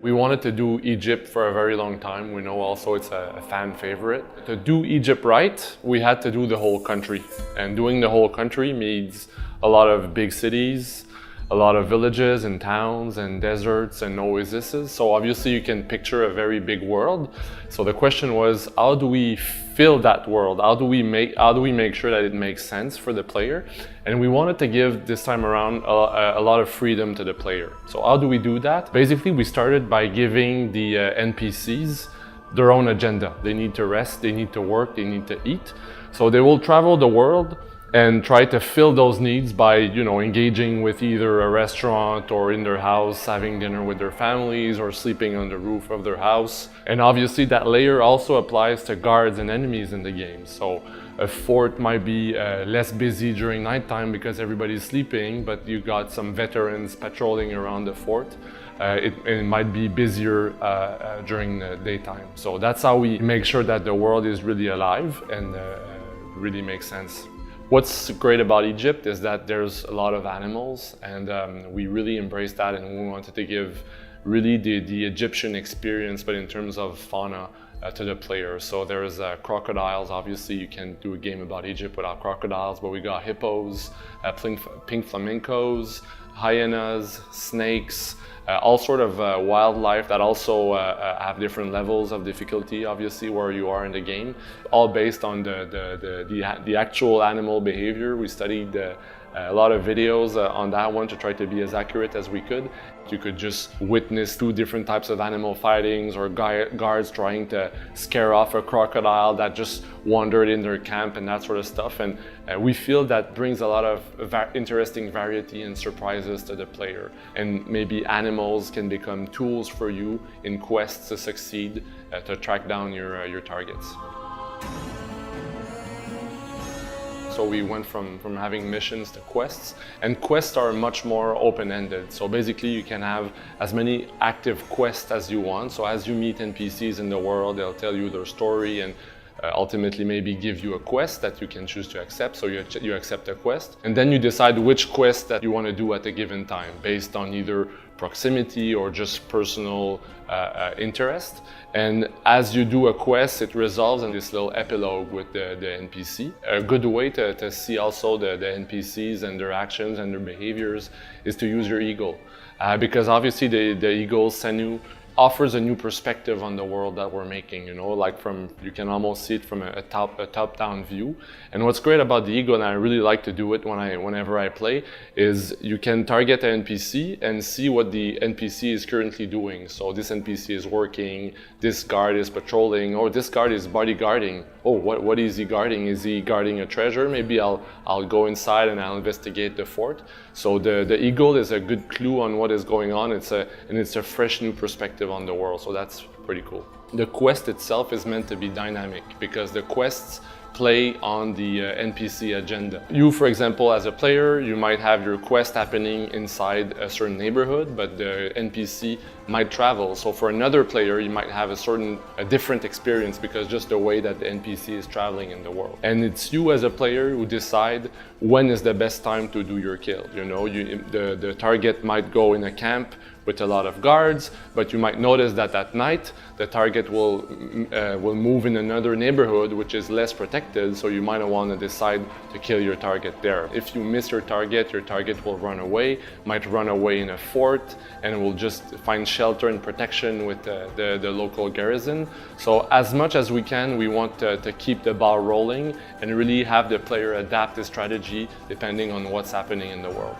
We wanted to do Egypt for a very long time. We know also it's a fan favorite. To do Egypt right, we had to do the whole country. And doing the whole country means a lot of big cities, a lot of villages and towns and deserts and oases. So obviously you can picture a very big world. So the question was, how do we fill that world? How do we make sure that it makes sense for the player? And we wanted to give this time around a lot of freedom to the player. So how do we do that? Basically, we started by giving the NPCs their own agenda. They need to rest, they need to work, they need to eat. So they will travel the world and try to fill those needs by, engaging with either a restaurant or in their house, having dinner with their families or sleeping on the roof of their house. And obviously that layer also applies to guards and enemies in the game. So a fort might be less busy during nighttime because everybody's sleeping, but you got some veterans patrolling around the fort. It might be busier during the daytime. So that's how we make sure that the world is really alive and really makes sense. What's great about Egypt is that there's a lot of animals, and we really embrace that, and we wanted to give really the Egyptian experience, but in terms of fauna to the player. So there's crocodiles. Obviously you can't do a game about Egypt without crocodiles, but we got hippos, pink flamingos, hyenas, snakes, all sort of wildlife that also have different levels of difficulty, obviously, where you are in the game, all based on the actual animal behavior. We studied a lot of videos on that one to try to be as accurate as we could. You could just witness two different types of animal fightings, or guards trying to scare off a crocodile that just wandered in their camp and that sort of stuff. And we feel that brings a lot of interesting variety and surprises to the player. And maybe animals can become tools for you in quests to succeed, to track down your targets. So we went from having missions to quests, and quests are much more open-ended. So basically you can have as many active quests as you want. So as you meet NPCs in the world, they'll tell you their story and ultimately maybe give you a quest that you can choose to accept. So you accept a quest, and then you decide which quest that you want to do at a given time based on either proximity or just personal interest. And as you do a quest, it resolves in this little epilogue with the NPC. A good way to see also the NPCs and their actions and their behaviors is to use your eagle. Because obviously the eagle, Senu, offers a new perspective on the world that we're making, like you can almost see it from a top-down view. And what's great about the eagle, and I really like to do it whenever I play, is you can target an NPC and see what the NPC is currently doing. So this NPC is working, this guard is patrolling, or this guard is bodyguarding. Oh, what is he guarding? Is he guarding a treasure? Maybe I'll go inside and I'll investigate the fort. So the eagle is a good clue on what is going on. It's a fresh new perspective on the world, so that's pretty cool. The quest itself is meant to be dynamic because the quests play on the NPC agenda. You, for example, as a player, you might have your quest happening inside a certain neighborhood, but the NPC might travel. So for another player, you might have a different experience because just the way that the NPC is traveling in the world. And it's you as a player who decide when is the best time to do your kill. The target might go in a camp with a lot of guards, but you might notice that at night the target will move in another neighborhood which is less protected, so you might want to decide to kill your target there. If you miss your target will run away, might run away in a fort, and will just find shelter and protection with the local garrison. So as much as we can, we want to keep the ball rolling and really have the player adapt his strategy depending on what's happening in the world.